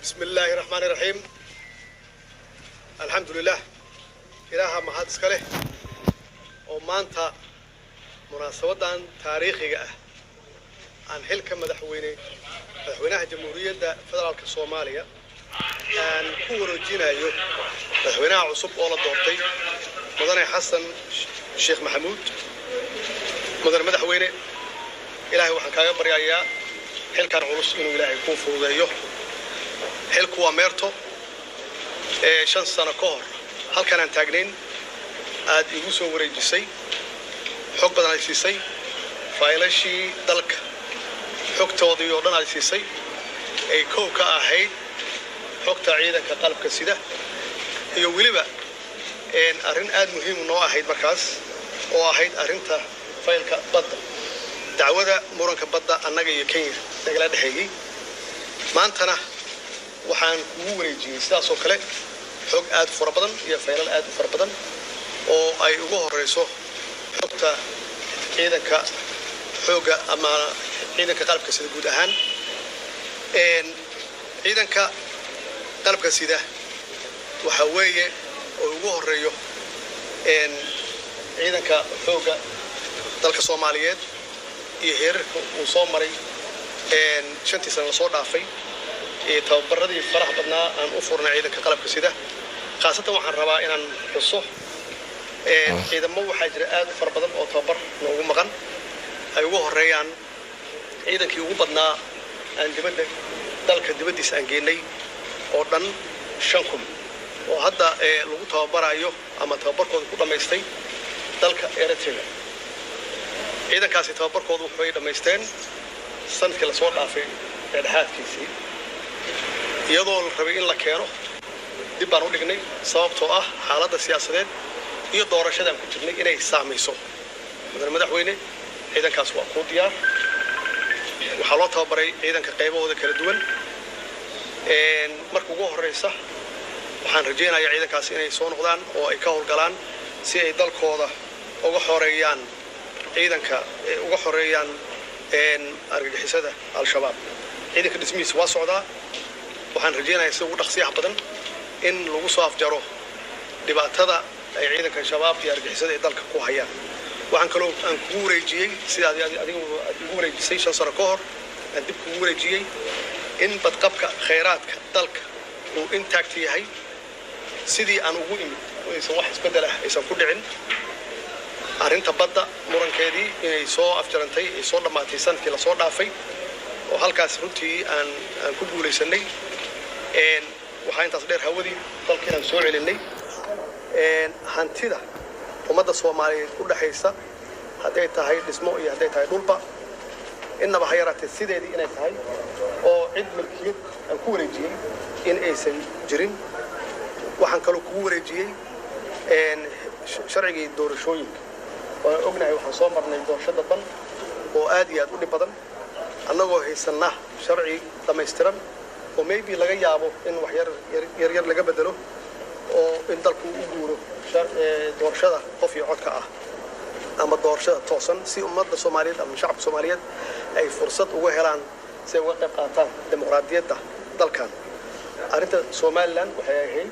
بسم الله الرحمن الرحيم. الحمد لله إلها ما هاد سكله ومانتا مناسبة تاريخية عن حلك مدحوينها جمهورية فدرالك الصومالية أن كورو جينايو مدحوينها عصب أولا دورتي مدني حسن الشيخ محمود مدن مدحوينه إلهي وحن كاغا بريايا حلك العروس إنه إلهي يكون فوضيه حلك واميرتو 5 سنة كهر هل كان تاجنين aad igu soo wareejisay xog badan ay siisay faylashii dalka xogtoodii oo dhan ay siisay ay koow ka ahayd xogta ciidanka qalabka sida iyo waliba arrin aad muhiim u noo ahayd markaas oo ahayd arrinta faylka badda dacwada muranka badda annaga iyo Kenya dagala dhaxeeyay maantana waxaan ugu wareejiyay sidaas oo kale xog aad fara badan iyo faylal aad fara badan oo ay ugu horeyso xogta ciidanka xooga ama ciidanka qalabka sida guud ahaan ciidanka qalabka sida waxa weeye oo ugu horeeyo ciidanka xooga dalka Soomaaliyeed iyo heerarka uu soo maray 5 sano la soo dhaafay tababaradii faraha badnaa aan u furnay ciidanka qalabka sida khaasatan waxaan rabaa inaan xuso ciidamo waxaa jira aad u fara badan oo tababar noogu maqan ay ugu horeeyaan ciidankii ugu badnaa aan dibadda dalka dibadiisa aan geynay oo dhan 5,000 oo hadda lagu tababarayo ama tababarkooda ku dhameystay dalka Eritrea ciidankaasi tababarkooda waxay dhameysteen sanadkii la soo dhaafay dhexaadkiisii iyadoo la rabay in la keeno dib baan u dhignay sababtoo ah xaaladda siyaasadeed iyo doorashadan ku jirnay inay saameyso madaxweyne ciidankaas waa ku diyaar waxa loo tababaray ciidanka qaybahooda kala duwan marka ugu horeysa waxaan rajeynayaa ciidankaas inay soo noqdaan oo ay ka howlgalaan si ay dalkooda uga xoreeyaan ciidanka uga xoreeyaan argagixisada al-shabaab ciidanka dhismihiisa waa socdaa waxaan rajeynayaa si ugu dhaqsiyaha badan in lagu soo afjaro dhibaatada ay ciidanka shabaab iyo argixisada dalka ku hayaan waxaan kaloo aan ku wareejiyay sida adigu ugu wareejisay 5 sano ka hor aan dib ugu wareejiyay in badqabka kheyraadka dalka uu intact yahay sidii aan ugu imid aysan wax isbedel ah aysan ku dhicin arrinta badda murankeedii inay soo afjarantay ay soo dhamaatay sanadkii la soo dhaafay oo halkaas runtii aan ku guuleysanay waxaan intaas dheer hawadii dalka aan soo celinay hantida ummadda Soomaaliyeed ku dhaxaysa haday tahay dhismo iyo haday tahay dhulba inaba ha yaraatee sideedii inay tahay oo cid milkiyad aan ku wareejiyay in aysan jirin waxaan kaloo ku wareejiyay sharcigii doorashooyinka oo ognahay waxaan soo marnay doorashada ban oo aad iyo aad u dhib badan annagoo haysana sharci dhameystiran oo maybe laga yaabo in wax yar laga bedelo oo in dalku u guuro doorashada qof iyo codka ah ama doorashada toosan si ummadda Soomaaliyeed ama shacabka Soomaaliyeed ay fursad ugu helaan si ay uga qayb qaataan dimuqraadiyadda dalkan arrinta Somaliland waxay ahayd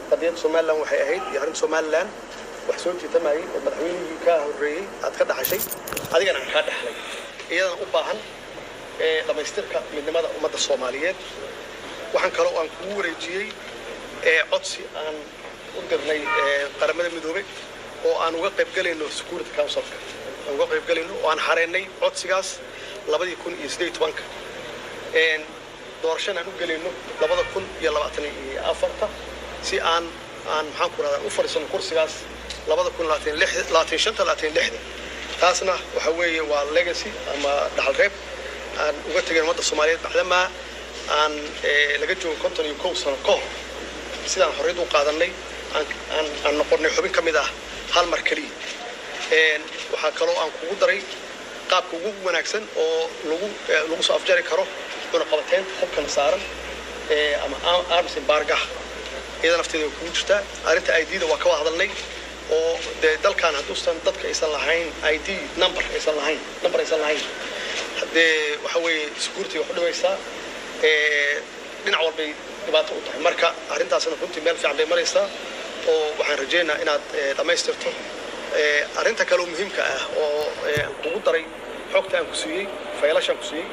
qadiyad Somaliland waxay ahayd iyo arrin Somaliland wax soo jiitamay oo madaxweynihii ka horeeyay aad ka dhaxashay adigana aan ka dhaxlay iyadana u baahan dhamaystirka midnimada ummadda Soomaaliyeed waxaan kaloo aan ku wareejiyay codsi aan u dirnay qaramada midoobay oo aan uga qayb galayno Security Council aan uga qayb galayno oo aan xareynay codsigaas 2018 doorashada aan u galayno 2024 si aan maxaan ku raadaan u fariisano kursigaas 2025 taasna waxa weeye waa legacy ama dhaxal reeb aan uga tagay ummadda Soomaaliyeed maadaama aan laga joogo 51 sano ka hor sidaan xorriyad u qaadanay aan noqonay xubin kamid ah hal mar kaliya waxa kaloo aan kugu daray qaabka ugu wanaagsan oo lagu soo afjari karo una qabateen xubkan saaran ama arms embargo iyada nafteeda ku jirta arrinta ID-da waa ka wada hadalnay oo dalkan haduusan dadka aysan lahayn ID number aysan lahayn hadee waxa weeye security wax u dhawaysaa dhinac walbay dhibaato u tahay marka arrintaasna runtii meel fiican bay maraysaa oo waxaan rajaynayaa inaad dhammaystirto arrinta kale oo muhiimka ah oo kugu daray xogta aan ku siiyey faylashaan ku siiyey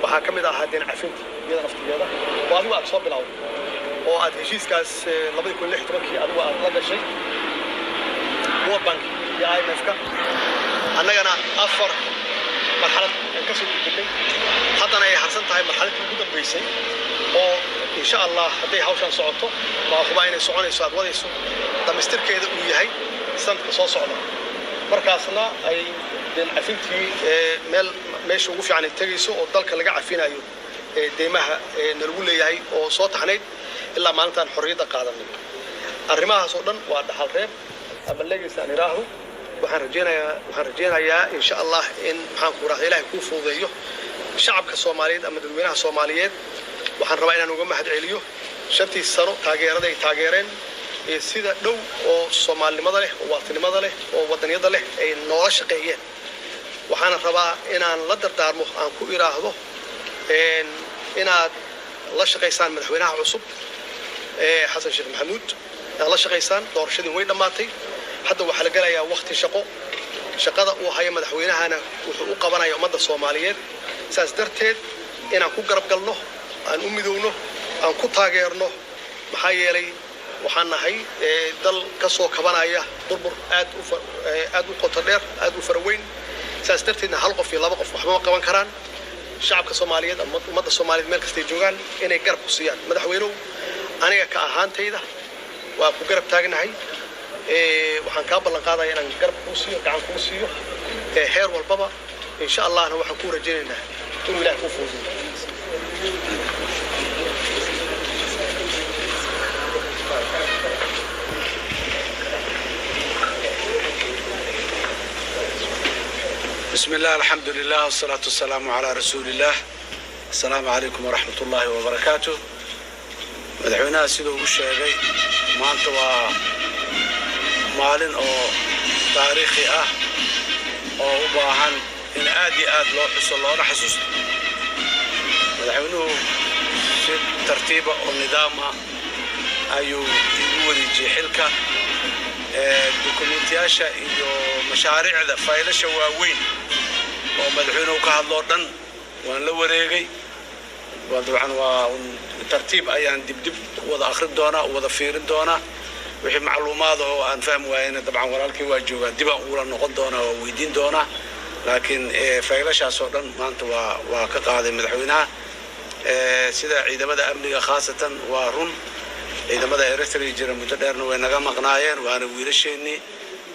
waxaa ka mid ahaa deen cafinta iyada naftigeeda oo adigu aad soo bilowday oo aad heshiiskaas 2016 adigu aad la gashay World Bank iyo IMF-ka annagana afar marxalad ka soo gudbay haddana ay harsan tahay marxaladii ugu dambeysay oo insha Allah hadday hawshan socoto waa hubaa inay soconayso aad wadayso dhammaystirkeeda uu yahay sanadka soo socda markaasna ay deen cafintii meesha ugu fiican ay tagayso oo dalka laga cafinayo deymaha nalagu leeyahay oo soo taxnayd ilaa maalintaan xorriyadda qaadanay arrimahaas oo dhan waa dhaxal reeb ama leegiisaan iraahu waxaan rajaynayaa insha Allah in maxaan ku raahday Ilaahay ku fududeeyo shacabka Soomaaliyeed ama dadweynaha Soomaaliyeed waxaan rabaa inaan uga mahad celiyo shantii sano taageerada ay taageereen sida dhow oo Soomaalinimada leh oo waqtinimada leh oo wadaniyada leh ay noola shaqeeyeen waxaan rabaa inaan la dardaarmo aan ku iraahdo inaad la shaqeysaan madaxweynaha cusub Xasan Sheekh Maxamuud la shaqeysaan doorashadii way dhamaatay hadda waxa la galayaa waqti shaqada uu hayo madaxweynahana wuxuu u qabanayaa ummadda Soomaaliyeed saas darteed inaan ku garab galno aan u midowno aan ku taageerno maxaa yeelay waxaan nahay dal ka soo kabanaya burbur aad u qoto dheer aad u faraweyn saas darteedna hal qof iyo laba qof waxba ma qaban karaan shacabka Soomaaliyeed ama ummadda Soomaaliyeed meel kasta ay joogaan inay garab ku siiyaan madaxweynuhu aniga ka ahaantayda waa ku garab taagnahay waxaan ka ballan qaadayaa inaan garab ku siiyo gacan ku siiyo heer walbaba insha Allahna waxaan ku rajaynaynaa inuu Ilaahay ku fududeeyo بسم الله الحمد لله والصلاة والسلام على رسول الله السلام عليكم ورحمة الله وبركاته مدحونا سيدو الشيخي ما أنتوا مالين أو تاريخي أو باهن إن آدي لو حصل الله رحسوس مدحونو في ترتيب النظام أيو يقول يجي حلكة دوكومنتياشا iyo mashaariicda faylasha waaweyn oo madaxweynuhu ka hadlo dhan waan la wareegay waa tartiib ayaan dib wada akhrin doonaa wada fiirin doonaa wixii macluumaad oo aan fahmi waayna dabcan walaalkii waa joogaa dib aan uula noqon doonaa oo weydiin doonaa laakiin faylashaas oo dhan maanta waa ka qaaday madaxweynaha sida ciidamada amniga khaasatan waa run ciidamada Eritrea jira muddo dheerna way naga maqnaayeen waana wiilasheenii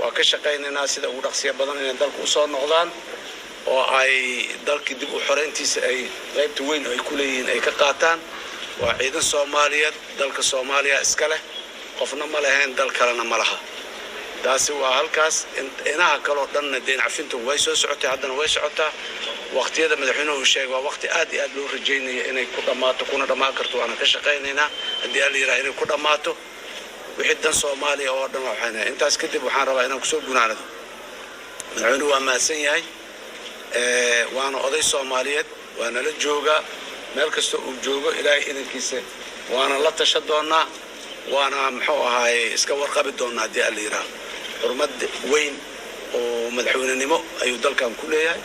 waa ka shaqaynaynaa sida ugu dhaqsiya badan inay dalka u soo noqdaan oo ay dalkii dib u xoreyntiisa ay qaybta weyn ay ku leeyihiin ay ka qaataan waa ciidan Soomaaliyeed dalka Soomaaliya iska leh qofna ma lahayn dal kalena ma laha taasi waa halkaas inaha kale oo dhan deen cafintu way soo socotay haddana way socotaa waqtiyada madaxweynuhu sheegay waa waqti aad iyo aad loo rajaynayo inay ku dhamaato kuna dhamaan karto waana ka shaqaynaynaa haddii aan yiraahdo inay ku dhamaato wixii dan Soomaaliya oo dhan waxaan intaas kadib waxaan rabaa inaan ku soo gunaanado madaxweynuhu waa maasan yahay waana oday Soomaaliyeed waana la jooga meel kasta uu joogo ilaahay idinkiisa waana la tasha doonaa waana muxuu ahaay iska warqabi doonaa haddii aan yiraahdo xurmad weyn oo madaxweynenimo ayuu dalkan ku leeyahay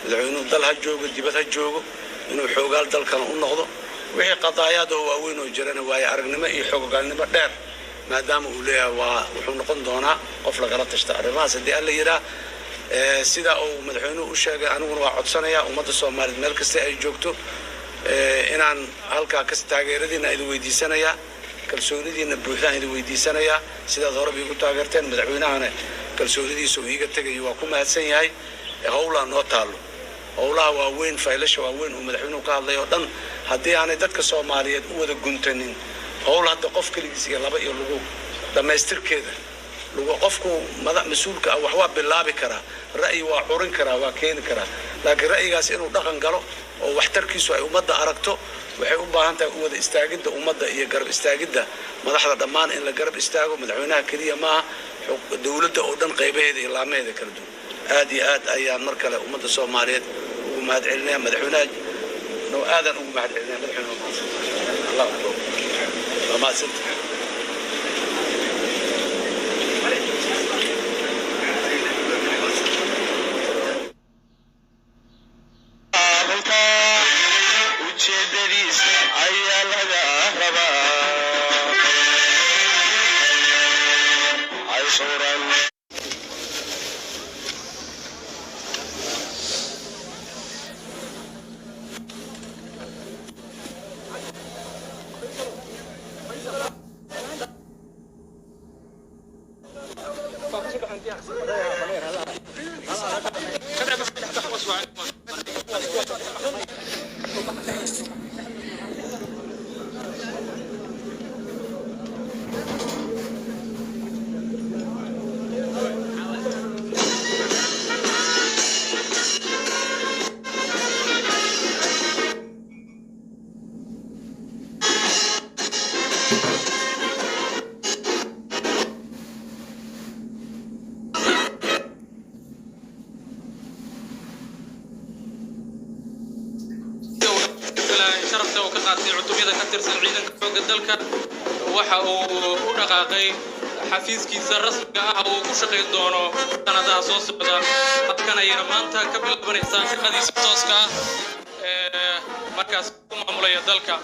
madaxweynuhu dal ha joogo dibad ha joogo inuu xoogaal dalkan u noqdo wixii qadaayaad oo waaweyn oo jirana waaye aragnimo iyo xoogaalnimo dheer maadaama uu leeyahay wuxuu noqon doonaa qof lagala tashta arrimahaas haddii aan yiraahdo sida uu madaxweynuhu u sheegay aniguna waa codsanayaa ummadda Soomaaliyeed meel kasta ay joogto inaan halkaa ka taageeradiina idin weydiisanayaa kalsoonidiina buuxdaan idin weydiisanayaa sidaad hore igu taageerteen madaxweynahana kalsoonidiisa uu iga tagay waa ku mahadsan yahay howlaa noo taalo howlaha waaweyn faylasha waaweyn oo madaxweynuhu ka hadlay oo dhan haddii aanay dadka Soomaaliyeed u wada guntanin howl hadda qof kaligiis iyo laba iyo lagu dhamaystirkeeda lagu qofku mas'uulka ah wax waa bilaabi karaa ra'yi waa curin karaa waa keeni karaa laakiin ra'yigaas inuu dhaqan galo oo waxtarkiisu ay ummadda aragto waxay u baahan tahay wada istaagidda ummadda iyo garab istaagidda madaxda dhammaan in la garab istaago madaxweynaha kaliya ma dawladda oo dhan qaybaheeda iyo laamaheeda kala duwan aad iyo aad ayaan mar kale ummadda Soomaaliyeed ugu mahad celinaya madaxweynaha noo aadan ugu mahad celinaya madaxweynaha mahadsantihiin. شرفته وكقاطع عتوبية كترسل عيدا كفوق الدلكة waxa uu u dhaqaaqay xafiiskiisa rasmiga ah oo ku shaqeyn doono sanadaha soo socda dadkan ayna maanta ka bilaabanaysaa shaqadiisa tooska ah markaas ku maamulaya dalka